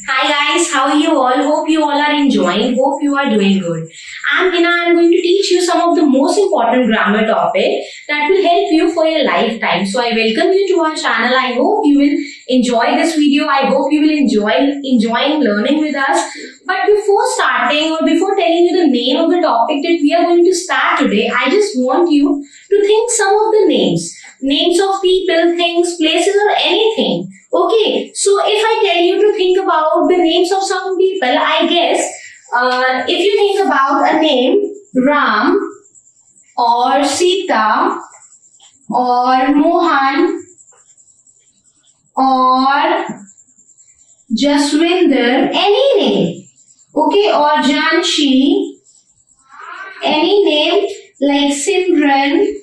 Hi guys, how are you all? Hope you all are enjoying. Hope you are doing good. I'm Hina. I'm going to teach you some of the most important grammar topic that will help you for your lifetime. So I welcome you to our channel. I hope you will enjoy this video. I hope you will enjoying learning with us. But before starting or before telling you the name of the topic that we are going to start today, I just want you to think some of the names of people, things, places, or anything. Okay, so if I tell you to think about the names of some people, I guess if you think about a name Ram or Sita or Mohan or Jaswinder, any name, okay, or Janshi, any name like Simran,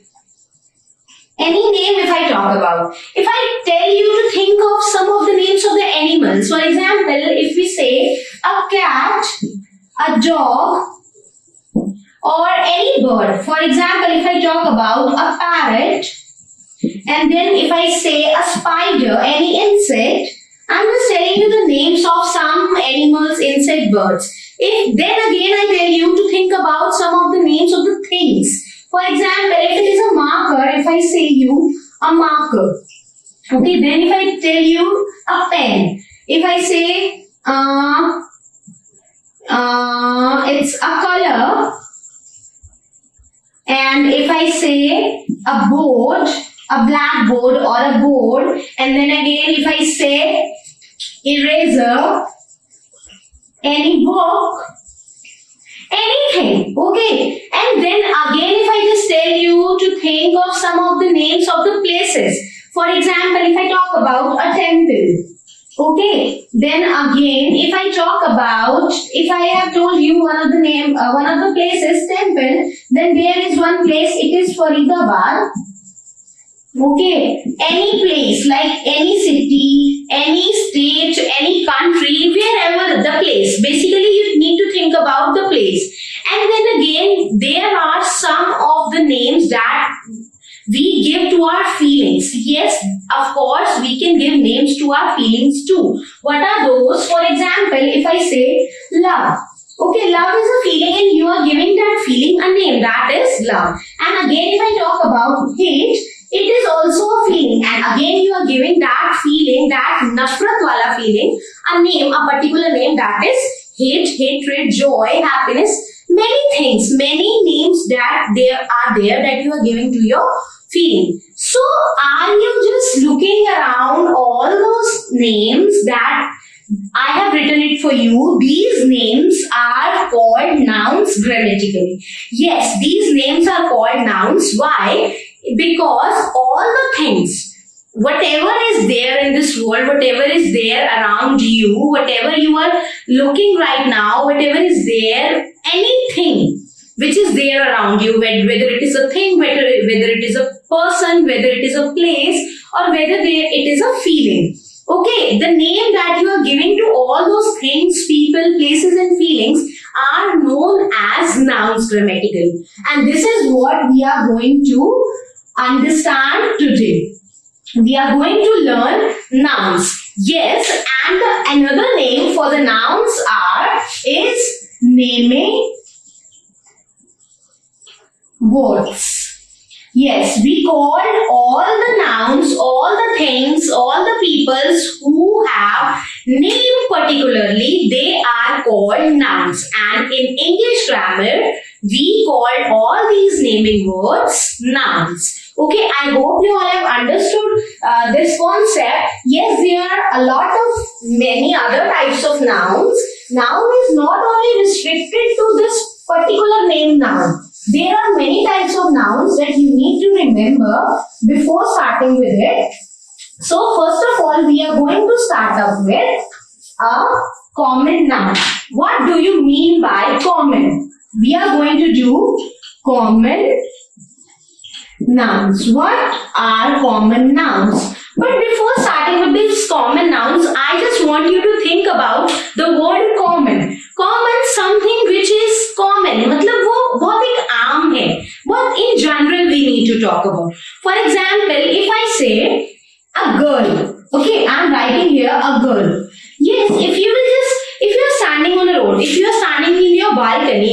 any name if I talk about. If I tell you to think of some of the names of the animals, for example, if we say a cat, a dog, or any bird. For example, if I talk about a parrot, and then if I say a spider, any insect, I'm just telling you the names of some animals, insect, birds. Then again I tell you to think about some of the names of the things. For example, if it is a marker, if I say you a marker, okay, then if I tell you a pen, if I say it's a color, and if I say a board, a blackboard or a board, and then again if I say eraser, any book, anything, okay. And then again if I just tell you to think of some of the names of the places. For example, if I talk about a temple, okay, then again if I talk about, if I have told you one of the places temple, then there is one place, it is Faridabad. Okay, any place like any city, any state, any country, wherever the place. Basically, you need to think about the place. And then again, there are some of the names that we give to our feelings. Yes, of course, we can give names to our feelings too. What are those? For example, if I say love. Okay, love is a feeling and you are giving that feeling a name. That is love. And again, if I talk about hate, it is also a feeling, and again you are giving that feeling, that nafrat wala feeling, a name, a particular name, that is hate, hatred, joy, happiness, many things, many names that are there that you are giving to your feeling. So are you just looking around all those names that I have written it for you? These names are called nouns grammatically. Yes, these names are called nouns. Why? Because all the things, whatever is there in this world, whatever is there around you, whatever you are looking right now, whatever is there, anything which is there around you, whether it is a thing, whether it is a person, whether it is a place, or whether it is a feeling. Okay, the name that you are giving to all those things, people, places and feelings are known as nouns grammatically. And this is what we are going to understand today. We are going to learn nouns. Yes, and another name for the nouns is naming words. Yes, we call all the nouns, all the things, all the peoples who have name particularly, they are called nouns. And in English grammar, we call all these naming words nouns. Okay, I hope you all have understood this concept. Yes, there are a lot of many other types of nouns. Noun is not only restricted to this particular name noun. There are many types of nouns that you need to remember before starting with it. So first of all, we are going to start up with a common noun. What do you mean by common? We are going to do common nouns. What are common nouns? But before starting with these common nouns, I just want you to think about the word common. Common, something which is common. मतलब वो बहुत एक आम है. What in general we need to talk about. For example, if I say a girl, okay, I am writing here a girl. Yes, if you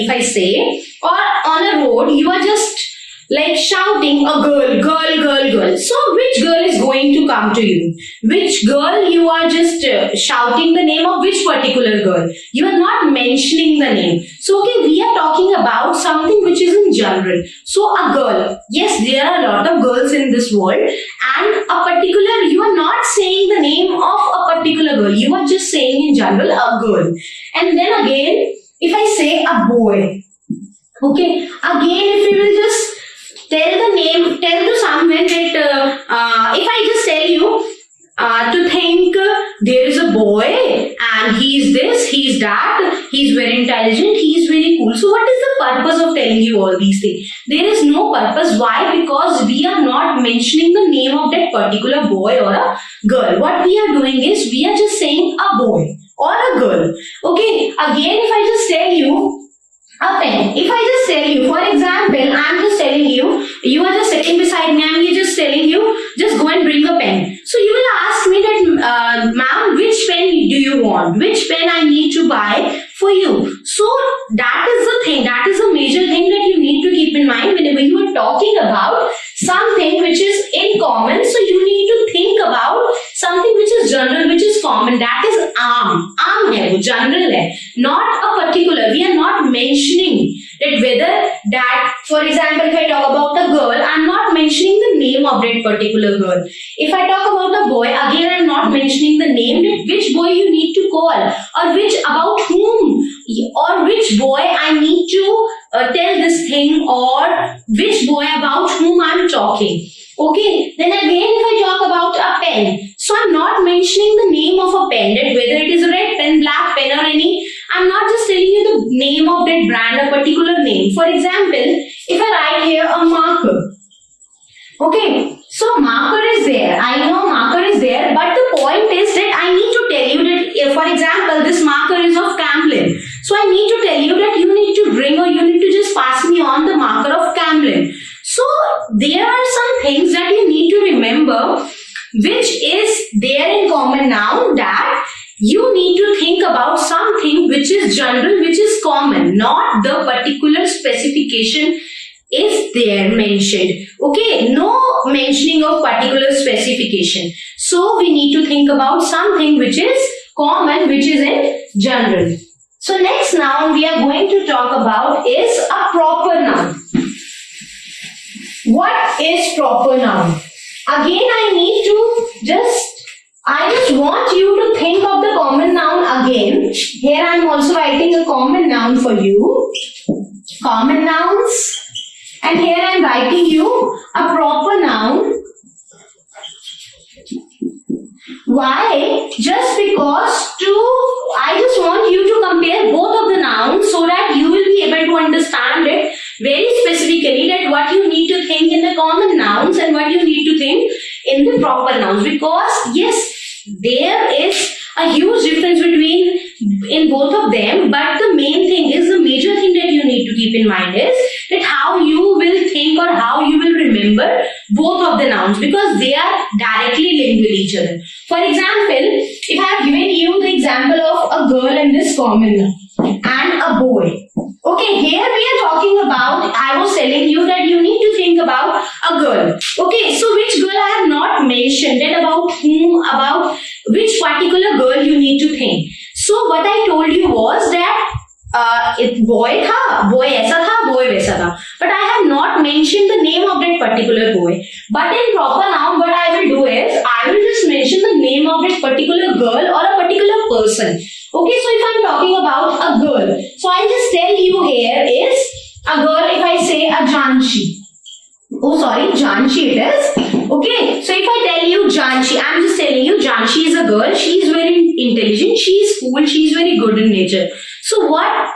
if I say, or on a road, you are just like shouting a girl, girl, girl, girl. So which girl is going to come to you? Which girl you are just shouting the name of which particular girl? You are not mentioning the name. So okay, we are talking about something which is in general. So a girl, yes, there are a lot of girls in this world, and a particular, you are not saying the name of a particular girl. You are just saying in general a girl. And then again, if I say a boy, okay, again if you will just tell the name, tell to someone that if I just tell you to think there is a boy and he is this, he is that, he is very intelligent, he is very cool. So what is the purpose of telling you all these things? There is no purpose. Why? Because we are not mentioning the name of that particular boy or a girl. What we are doing is we are just saying a boy or a girl. Okay, again if I just tell you a pen. If I just tell you, for example, I am just telling you, you are just sitting beside me, I am just telling you, just go and bring a pen. So you will ask me that, ma'am, which pen do you want? Which pen I need to buy for you? So that is the thing, that is a major thing that you need to keep in mind whenever you are talking about something which is in common. So you need to think about something which is general, which is common. That is aam hai, wo general hai, not a particular. We are not mentioning that whether that, for example, if I talk about a girl, I am not mentioning the name of that particular girl. If I talk about a boy, again I am not mentioning the name, that which boy you need to call, or which, about whom, or which boy I need to tell this thing, or which boy about whom I am talking. Okay, then again if I talk about a pen, so I'm not mentioning the name of a pen, that whether it is a red pen, black pen or any, I'm not just telling you the name of that brand, a particular name. For example, if I write here a marker, okay, so marker is there, I know marker is there, but the point is that I need to tell you that, for example, this marker is of Camlin. So I need to tell you that you need to bring, or you need to just pass me on the marker of Camlin. So there are some things that you need to remember which is there in common noun, that you need to think about something which is general, which is common, not the particular specification is there mentioned. Okay, no mentioning of particular specification. So we need to think about something which is common, which is in general. So next noun we are going to talk about is a proper noun. What is proper noun? Again, I just want you to think of the common noun again. Here I am also writing a common noun for you. Common nouns. And here I am writing you a proper noun. Why? Just because I just want you to compare both of the nouns so that you will be able to understand it very specifically, that what you need to think in the common nouns and what you need to think in the proper nouns. Because yes, there is a huge difference in both of them, but the main thing is, the major thing that you need to keep in mind is that how you will think or how you will remember both of the nouns, because they are directly linked with each other. For example, if I have given you the example of a girl in this common noun and a boy. Okay, here we are talking about, I was telling you that you need to think about a girl. Okay, so which girl I have not mentioned, that about whom, about which particular girl you need to think. So what I told you was that boy tha, boy aisa tha, boy वैसा था. But I have not mentioned the name of that particular boy. But in proper noun, what I will do is, I will just mention the name of that particular girl or a particular person. Okay, so if I am talking about a girl, so I'll just tell you here is a girl. If I say a Janshi, oh sorry, Janshi it is. Okay, so if I tell you Janshi, I'm just telling you Janshi is a girl. She is very intelligent. She is cool. She is very good in nature. So what?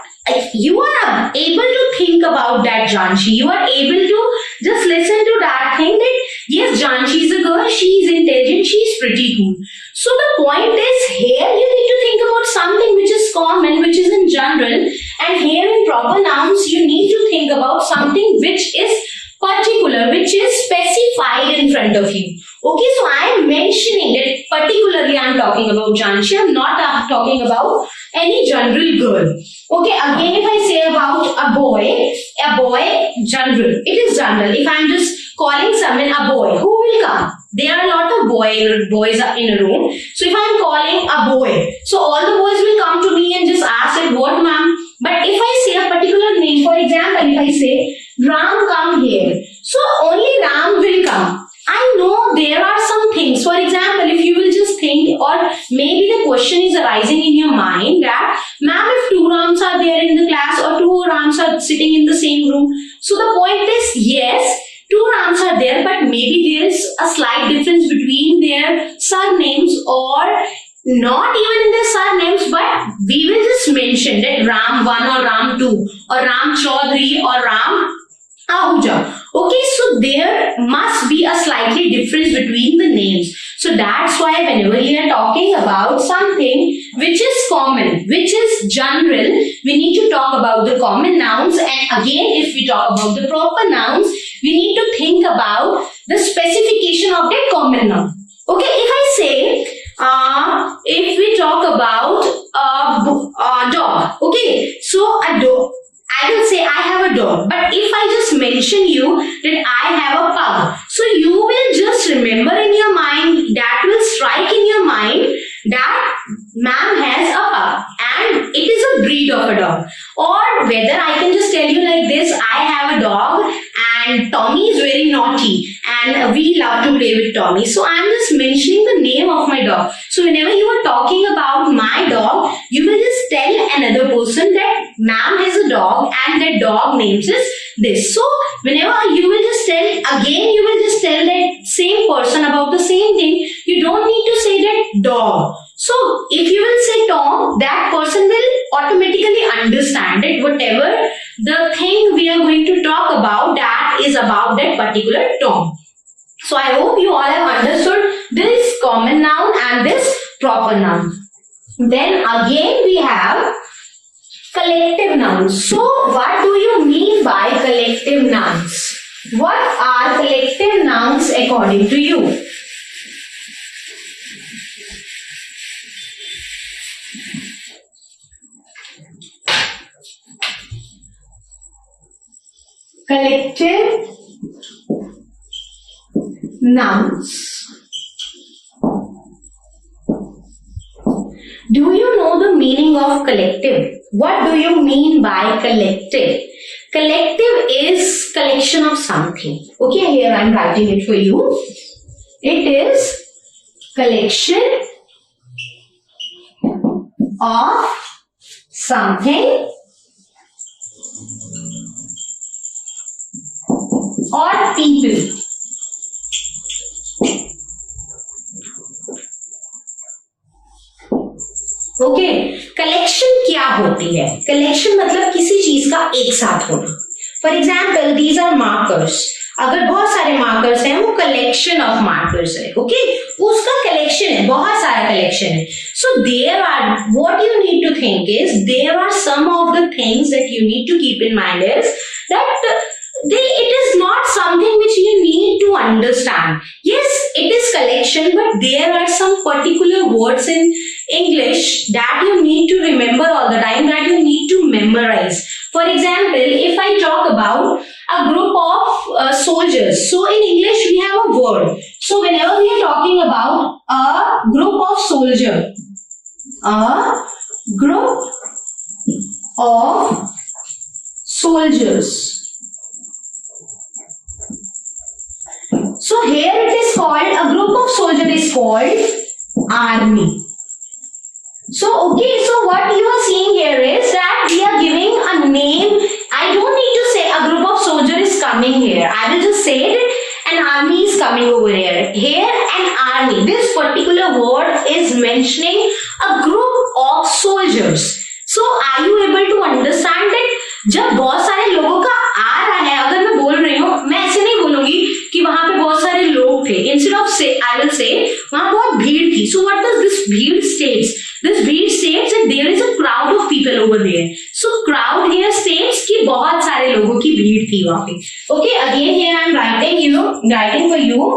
You are able to think about that Janshi. You are able to just listen to that thing that yes, Janshi is a girl. She is intelligent. She is pretty cool. So the point is, here you need to think about something which is common, which is in general, and here in proper nouns you need to think about something which is particular, which is specified in front of you. Okay, so I am mentioning that particularly I am talking about Janshi. Devanshi. I'm not talking about any general girl. Okay, again, if I say about a boy, general. It is general. If I'm just calling someone a boy, who will come? There are a lot of boys in a room. So if I'm calling a boy, so all the boys will come to me and just ask like, what ma'am? But if I say a particular name, for example, if I say Ram, come here, so only Ram will come. I know there are some things. For example, if you will just think, or maybe the question is arising in your mind that, ma'am, if two Rams are there in the class or two Rams are sitting in the same room. So the point is, yes, two Rams are there, but maybe there is a slight difference between their surnames, or not even in their surnames, but we will just mention that Ram 1 or Ram 2 or Ram Chaudhary or Ram Ahuja. Okay, so there must be a slightly difference between the names. So that's why whenever we are talking about something which is common, which is general, we need to talk about the common nouns. And again, if we talk about the proper nouns, we need to think about the specification of that common noun. Okay, if I say, if we talk about a dog, okay, so a dog, I will say I have a dog, but if I just mention you that I have a pug, so you will just remember in your mind, that will strike in your mind that ma'am has a pug and it is a breed of a dog. Or whether I can just tell you like this, I have a dog and Tommy is very naughty and we love to play with Tommy. So I am just mentioning the name of my dog. So whenever you are talking about my dog, you will just tell another person that ma'am has a dog and that dog names is this. So whenever you will just tell, again you will just tell that same person about the same thing. You don't need to say that dog. So if you will say Tom, that person will automatically understand that whatever the thing we are going to talk about, that is about that particular Tom. So I hope you all have understood this common noun and this proper noun. Then again we have collective nouns. So what do you mean by collective nouns? What are collective nouns according to you? Collective nouns. Do you know the meaning of collective? What do you mean by collective? Collective is collection of something. Okay, here I am writing it for you. It is collection of something or people. Okay, collection क्या होती है? Collection मतलब किसी चीज का एक साथ होना. For example, these are markers. अगर बहुत सारे मार्कर्स हैं, वो कलेक्शन ऑफ मार्कर्स है. ओके, उसका कलेक्शन है, बहुत सारा कलेक्शन है. So there are, what you need to think is, there are some of the things that you need to keep in mind is that it is not something which you need to understand. Yes, it is collection, but there are some particular words in English that you need to remember all the time, that you need to memorize. For example, if I talk about a group of soldiers, so in English we have a word. So whenever we are talking about a group of soldiers, a group of soldiers. So here it is called, a group of soldiers is called army. So okay, so what you are seeing here is that we are giving a name. I don't need to say a group of soldiers is coming here. I will just say it, an army is coming over here. Here an army. This particular word is mentioning a group of soldiers. So are you able to understand that? जब बहुत सारे लोगों का आ रहा है, अगर मैं बोल रही हूँ, मैं ऐसे नहीं बोलूंगी कि वहां पे बहुत सारे लोग थे. Instead of say, I will say वहां बहुत भीड़ थी. So what does this भीड़ states? This भीड़ states that there is a crowd of people over there. So crowd here states कि बहुत सारे लोगों की भीड़ थी वहां पे. Okay, again here I am writing for you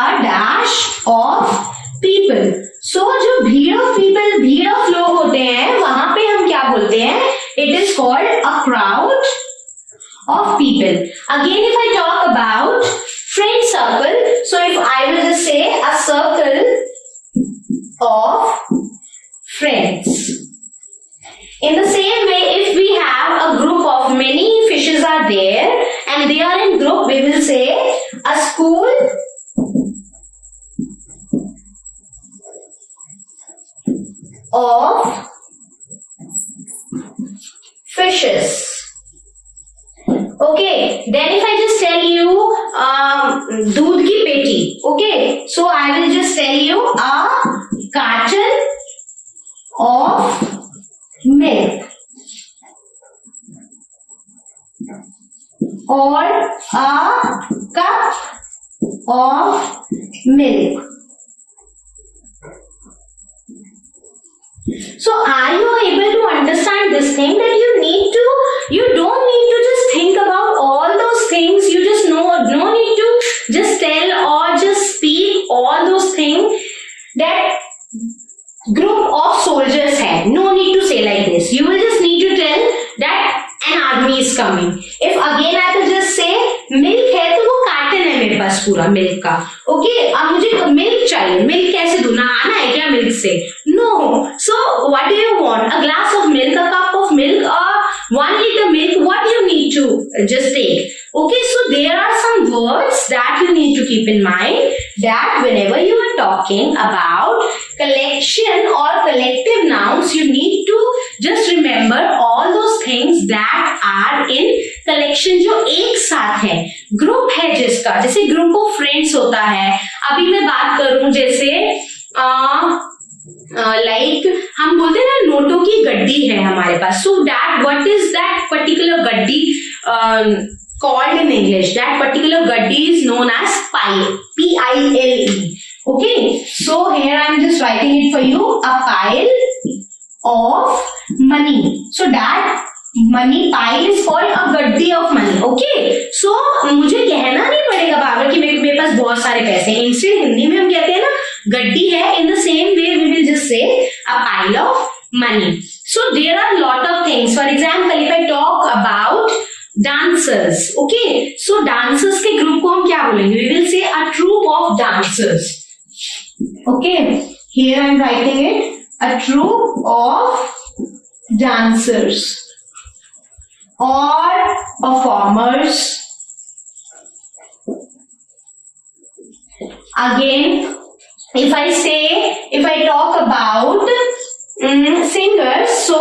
a dash of people. So जो भीड़ of people, भीड़ of लोग होते हैं, वहां पे हम क्या बोलते हैं? It is called a crowd of people. Again, if I talk about friend circle, so if I will just say a circle of friends. In the same way, if we have a group of many fishes are there and they are in group, we will say a school of fishes. Okay, then if I just tell you दूध की पेटी, okay, so I will just tell you a carton of milk or a cup of milk. So are you able to understand this thing that you don't need to just think about all those things, you just no need to just tell or just speak all those things that group of soldiers have. No need to say like this. You will just need to tell that an army is coming. If again I will just say milk है तो वो carton है मेरे पास पूरा milk का. Okay, अब मुझे milk चाहिए. मिल्क कैसे दूं? नहाना है क्या मिल्क से? No. So what do you want? A glass of milk, a cup of milk, or 1 liter milk? What you need to just take? Okay, so there are some words that you need to keep in mind, that whenever you are talking about collection or collective nouns, you need to just remember all those things that are in collection जो एक साथ है. Group है जिसका, जैसे group of friends होता है. अभी मैं बात करूं जैसे लाइक हम बोलते हैं ना नोटों की गड्डी है हमारे पास. So that what is that particular गड्डी called in English? That particular gaddi is known as pile. P-I-L-E. Okay. So here I am just writing it for you. A pile of money. So that money pile is called a gaddi of money. Okay. So मुझे कहना नहीं पड़ेगा बार-बार कि मेरे पास बहुत सारे पैसे हैं. इंस्टेड हिंदी में हम कहते हैं ना गड्डी है. In the same way we will just say a pile of money. So there are lot of things. For example, if I talk about dancers, okay, so dancers के ग्रुप को हम क्या बोलेंगे? We will say a troupe of dancers. Okay, here I am writing it, a troupe of dancers or performers. Again, if I talk about singers, so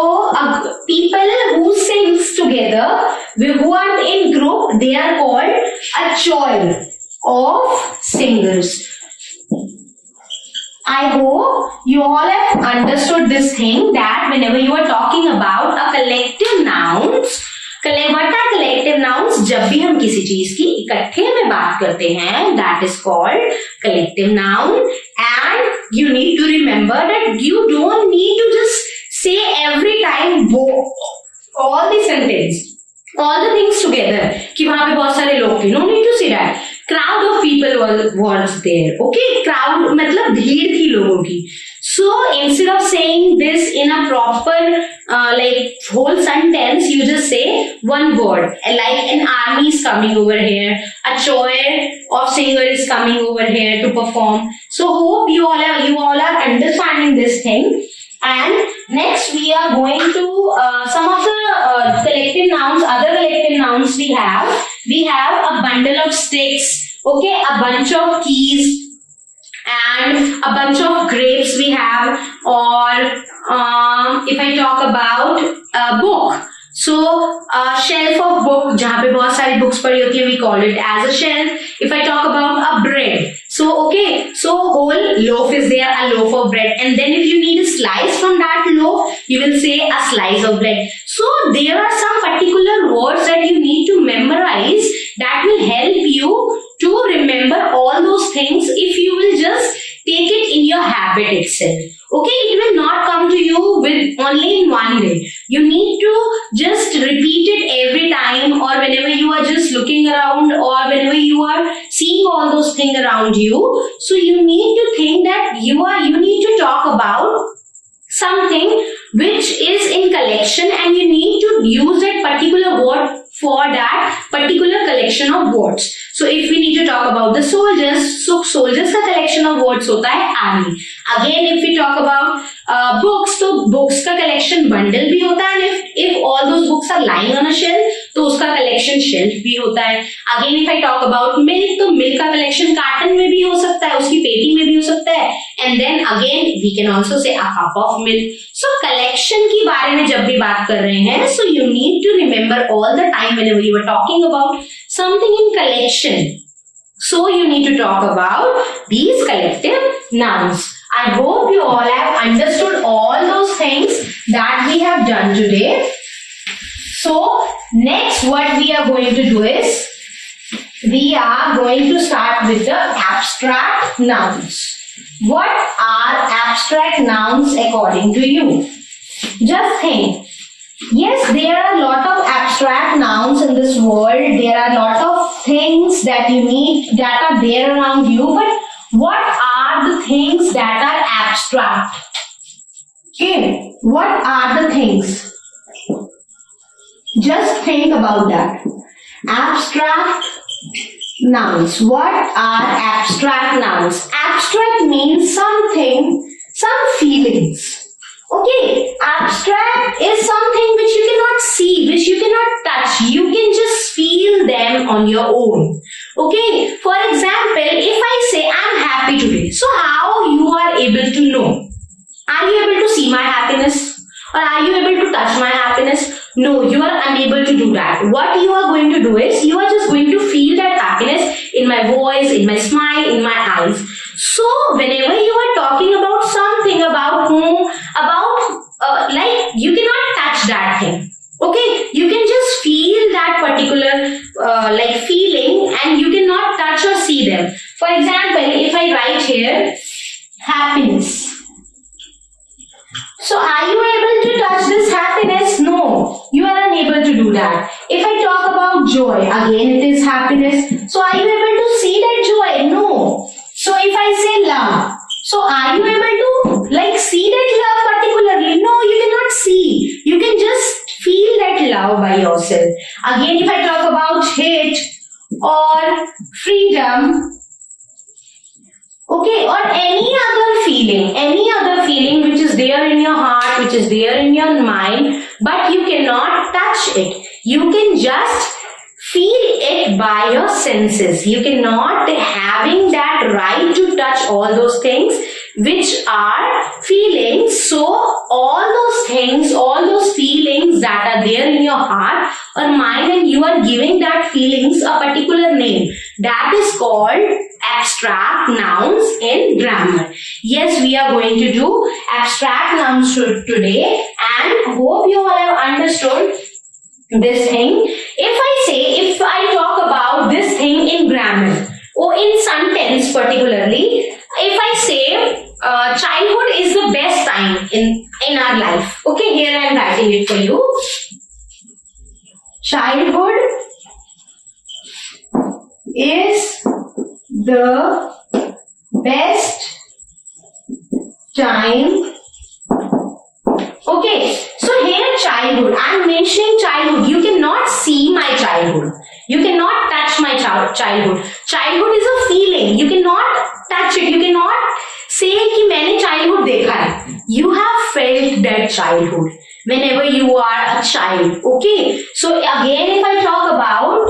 people who sings together, who are in group, they are called a choir of singers. I hope you all have understood this thing, that whenever you are talking about a collective nouns, what are collective nouns? जब भी हम किसी चीज की इकट्ठे में बात करते हैं, that is called collective noun. And you need to remember that you don't need to just say every time all the sentence, all the things together कि वहां पे बहुत सारे लोग थे. No need to say that. Crowd of people was there. Okay, crowd मतलब भीड़ थी लोगों की. So instead of saying this in a proper like whole sentence, you just say one word. Like an army is coming over here, a choir of singer is coming over here to perform. So hope you all are understanding this thing. And next we are going to some of the collective nouns. Other collective nouns we have. We have a bundle of sticks. Okay, a bunch of keys. And a bunch of grapes we have, or if I talk about a book, so a shelf of book जहाँ पे बहुत सारी books पड़ी होती है, we call it as a shelf. If I talk about a bread, so okay, so whole loaf is there, a loaf of bread, and then if you need a slice from that loaf, you will say a slice of bread. So there are some particular words that you need to memorize that will help you to remember all those things if you will just take it in your habit itself. Okay, it will not come to you with only in one day. You need to just repeat it every time, or whenever you are just looking around, or whenever you are seeing all those things around you. So you need to think that you need to talk about something which is in collection, and you need to use that particular word for that particular collection of words. So if we need to talk about the soldiers, so soldiers का collection of words होता है army. Again, if we talk about books, तो books का collection bundle भी होता है, and if all those books are lying on a shelf, तो उसका collection shelf भी होता है. Again, if I talk about milk, तो milk का collection carton में भी हो सकता है, उसकी पेटी में भी हो सकता है. And then again, we can also say a cup of milk. So collection की बारे में जब भी बात कर रहे हैं, so you need to remember all the time whenever you are talking about something in collection. So you need to talk about these collective nouns. I hope you all have understood all those things that we have done today. So next what we are going to do is we are going to start with the abstract nouns. What are abstract nouns according to you? Just think. Yes, there are a lot of abstract nouns in this world. There are a lot of things that you need that are there around you. But what are the things that are abstract? Okay, what are the things? Just think about that. Abstract nouns. What are abstract nouns? Abstract means something, some feelings. Okay, abstract is something which you cannot see, which you cannot touch. You can just feel them on your own. Okay, for example, if I say I'm happy today, so how you are able to know? Are you able to see my happiness? Or are you able to touch my happiness? No, you are unable to do that. What you are going to do is, you are just going to feel that happiness in my voice, in my smile, in my eyes. So, whenever you are talking about something, like, you cannot touch that thing. Okay, you can just feel that particular feeling, and you cannot touch or see them. For example, if I write here, happiness. So are you able to touch this happiness? No, you are unable to do that. If I talk about joy, again it is happiness. So are you able to see that joy? No. So if I say love, so are you able to see that love particularly? No, you cannot see. You can just feel that love by yourself. Again, if I talk about hate or freedom, okay, or any other feeling which is there in your heart, which is there in your mind, but you cannot touch it. You can just feel it by your senses. You cannot having that right to touch all those things which are feelings. So all those things, all those feelings that are there in your heart or mind, and you are giving that feelings a particular name, that is called abstract nouns in grammar. Say we are going to do abstract nouns today, and hope you all have understood this thing. If I talk about this thing in grammar or in sentence particularly, if I say childhood is the best time in our life. Okay, here I am writing it for you. Childhood is the best time. Okay, so here childhood, I am mentioning childhood. You cannot see my childhood. You cannot touch my childhood. Childhood is a feeling. You cannot touch it. You cannot say कि मैंने childhood देखा है. You have felt that childhood whenever you are a child. Okay, so again, if I talk about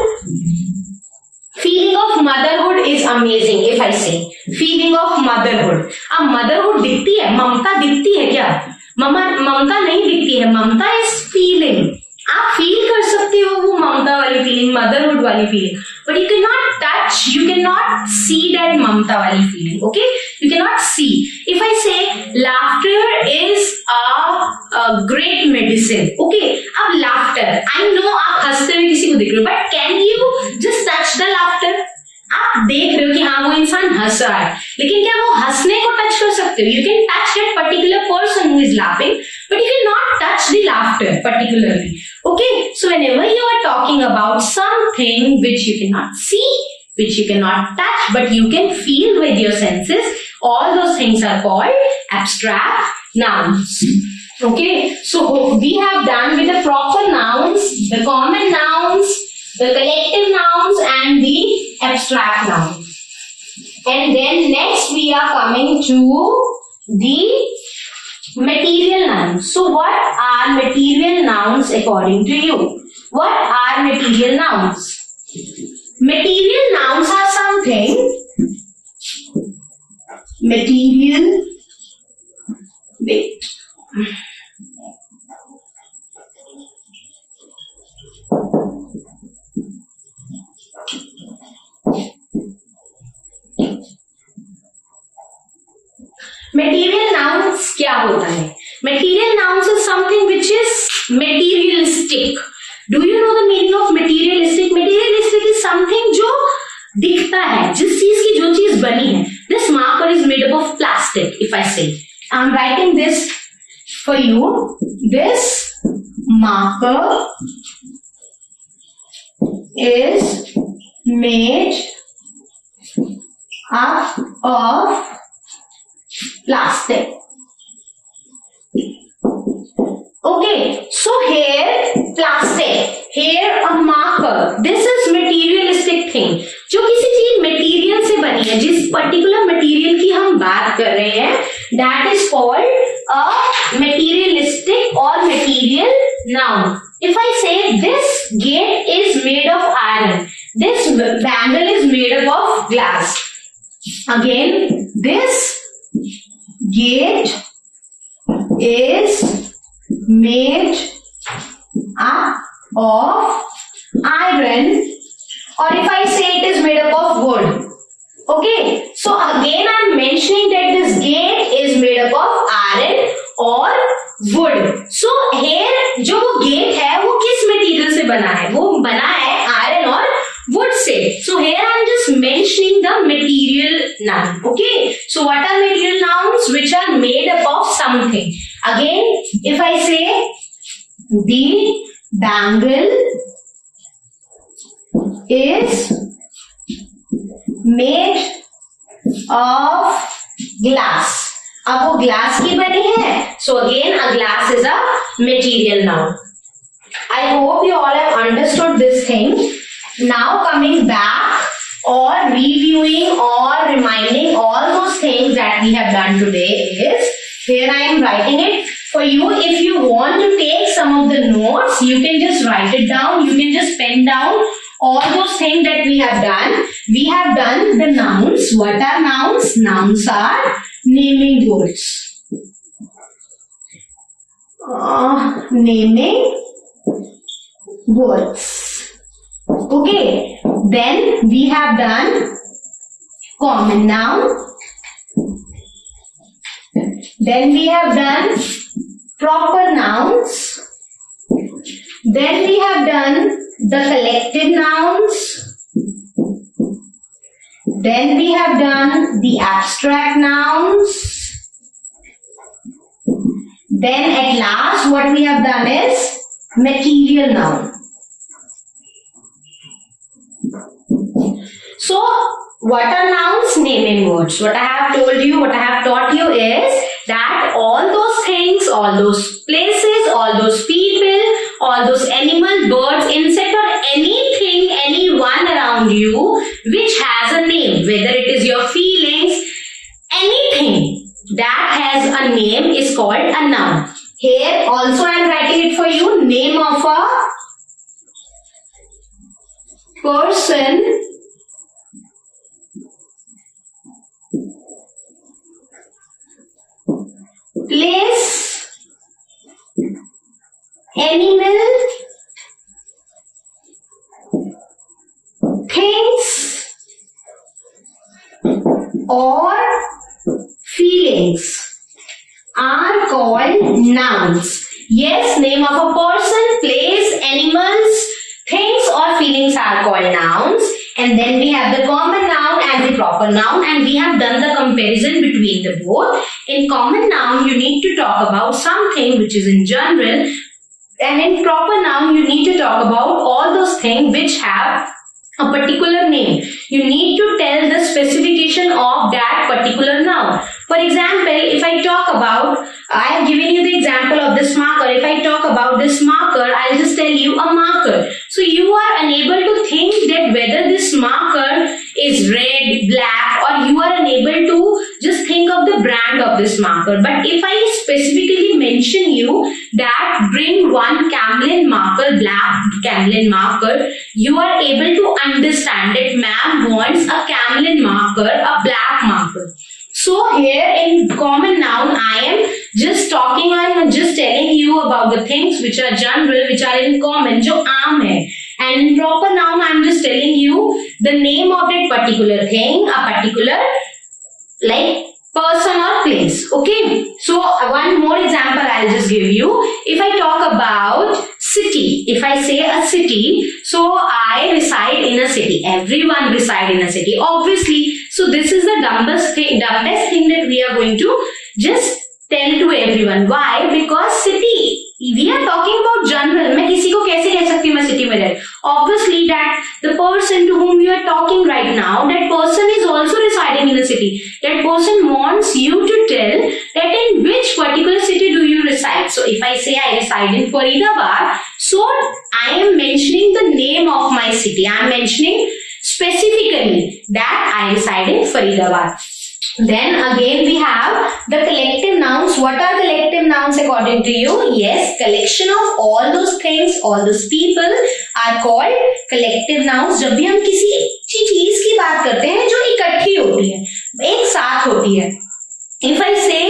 feeling of motherhood is amazing. If I say feeling of motherhood, अब motherhood दिखती है, ममता दिखती है क्या? ममता नहीं दिखती है. Mamta is feeling. आप फील कर सकते हो वो ममता वाली फीलिंग, मदरहुड वाली feeling, but you can not touch, you can not see that ममता वाली feeling. Okay, you can not see. If I say laughter is a great medicine. Okay, अब लाफ्टर, आई नो आप हंसते हुए किसी को देख रहे हो, but can you just touch the laughter? आप देख रहे हो कि हाँ वो इंसान हंस रहा है, लेकिन क्या वो हंसने को टच कर सकते हो? You can touch that particular person who is laughing, but you cannot touch the laughter particularly. Okay, so whenever you are talking about something which you cannot see, which you cannot touch but you can feel with your senses. All those things are called abstract nouns. Okay, so we have done with the proper nouns, the common nouns, the collective nouns and the abstract nouns. And then next we are coming to the material nouns. So what are material nouns according to you? What are material nouns? Material nouns are something. Material. Wait. Material nouns क्या होता है? Material nouns is something which is materialistic. Do you know the meaning of materialistic? Materialistic is something जो दिखता है, जिस चीज की जो चीज बनी है. This marker is made up of plastic. If I say, I'm writing this for you. This marker is made up of plastic. Okay, so here plastic, here a marker. This is materialistic thing. जो किसी चीज material से बनी है, जिस particular material की हम बात कर रहे हैं, that is called a materialistic or material noun. If I say this gate is made of iron, this bangle is made up of glass. Again, this gate is made up of iron, or if I say it is made up of wood. Okay, so again I am mentioning that this gate is made up of iron or wood. So here जो वो gate है वो किस material से बना है? वो बना है iron और wood से. So here I am just mentioning the material noun. Okay, so what are material nouns? Which are made up of something. Again, if I say the bangle is made of glass. अब वो glass की बनी है. So again, a glass is a material noun. I hope you all have understood this thing. Now coming back or reviewing or reminding all those things that we have done today is, here I am writing it for you. If you want to take some of the notes, you can just write it down. You can just pen down all those things that we have done. We have done the nouns. What are nouns? Nouns are naming words. Naming words. Okay. Then we have done common noun. Then we have done proper nouns. Then we have done the collective nouns. Then we have done the abstract nouns. Then at last what we have done is material noun. So what are nouns? Naming words. What I have told you, what I have taught you is that all those things, all those places, all those people, all those animal, birds, insect or anything, anyone around you which has a name, whether it is your feelings, anything that has a name is called a noun. Here also I am writing it for you. Name of a person, place, animal, things or feelings are called nouns. Yes, name of a person, place, animals, things or feelings are called nouns. And then we have the common noun and the proper noun, and we have done the comparison between the both. In common noun, you need to talk about something which is in general, and in proper noun, you need to talk about all those things which have a particular name, you need to tell the specification of that particular noun. For example, if I talk about, I have given you the example of this marker. If I talk about this marker, I'll just tell you a marker. So you are unable to think that whether this marker is red, black, or you are unable to just think of the brand of this marker. But if I specifically mention you that bring one Camlin marker, black Camlin marker, you are able to understand that ma'am wants a Camlin marker, a black marker. So here in common noun, I am just talking, I am just telling you about the things which are general, which are in common, जो आम है. And in proper noun, I am just telling you the name of that particular thing, a particular like person or place. Okay. So one more example I'll just give you. If I talk about city, if I say a city, so I reside in a city. Everyone reside in a city, obviously. So this is the dumbest thing that we are going to just tell to everyone. Why? Because city, we are talking about general. मैं किसी को कैसे कह सकती हूँ मैं city में रहे? Obviously that the person to whom you are talking right now, that person is also residing in a city. That person wants you to tell that in which particular city do you reside. So if I say I reside in Faridabad, so I am mentioning the name of my city. I am mentioning specifically that I reside in Faridabad. Then again we have the collective nouns. What are collective nouns according to you? Yes, collection of all those things, all those people are called collective nouns. जब भी हम किसी चीज की बात करते हैं जो इकट्ठी होती है, एक साथ होती है. If I say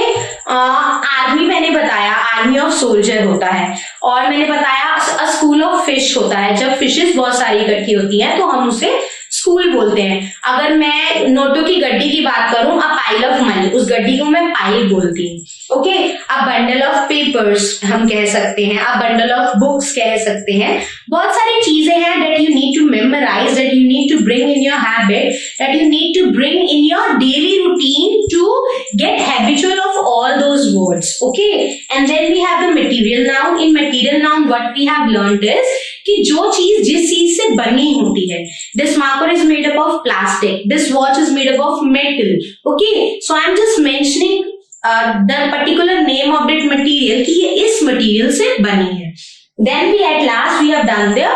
आर्मी, मैंने बताया आर्मी ऑफ सोल्जर होता है, और मैंने बताया स्कूल ऑफ फिश होता है. जब फिशेस बहुत सारी इकट्ठी होती हैं तो हम उसे स्कूल बोलते हैं. अगर मैं नोटों की गड्डी की बात करूं, अ पाइल ऑफ मनी, उस गड्डी को मैं पाइल बोलती हूँ. Okay. A bundle of papers हम कह सकते हैं, अ बंडल ऑफ बुक्स कह सकते हैं. बहुत सारी चीजें हैं that you need to memorise, that you need to bring in your habit, that you need to bring in your daily routine to get habitual of all those words. Okay. And then we have the material noun. In material noun what we have learned is कि जो चीज जिस चीज से बनी होती है. This marker is made up of plastic. This watch is made up of metal. Okay. So I am just mentioning the particular name of that material कि ये इस material से बनी है. Then we at last we have done the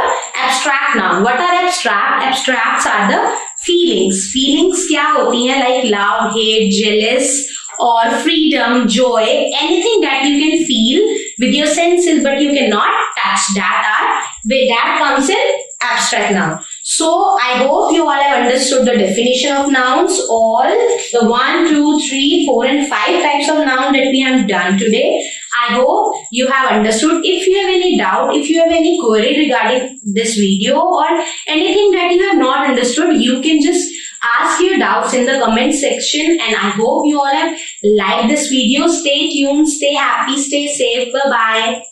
abstract noun. What are abstract? Abstracts are the feelings. Feelings क्या होती हैं? Like love, hate, jealous, or freedom, joy, anything that you can feel with your senses but you cannot touch. That comes in abstract noun. So I hope you all have understood the definition of nouns, all the 1, 2, 3, 4 and 5 types of noun that we have done today. I hope you have understood. If you have any doubt, if you have any query regarding this video or anything that you have not understood, you can just ask your doubts in the comment section. And I hope you all have liked this video. Stay tuned, stay happy, stay safe. Bye bye.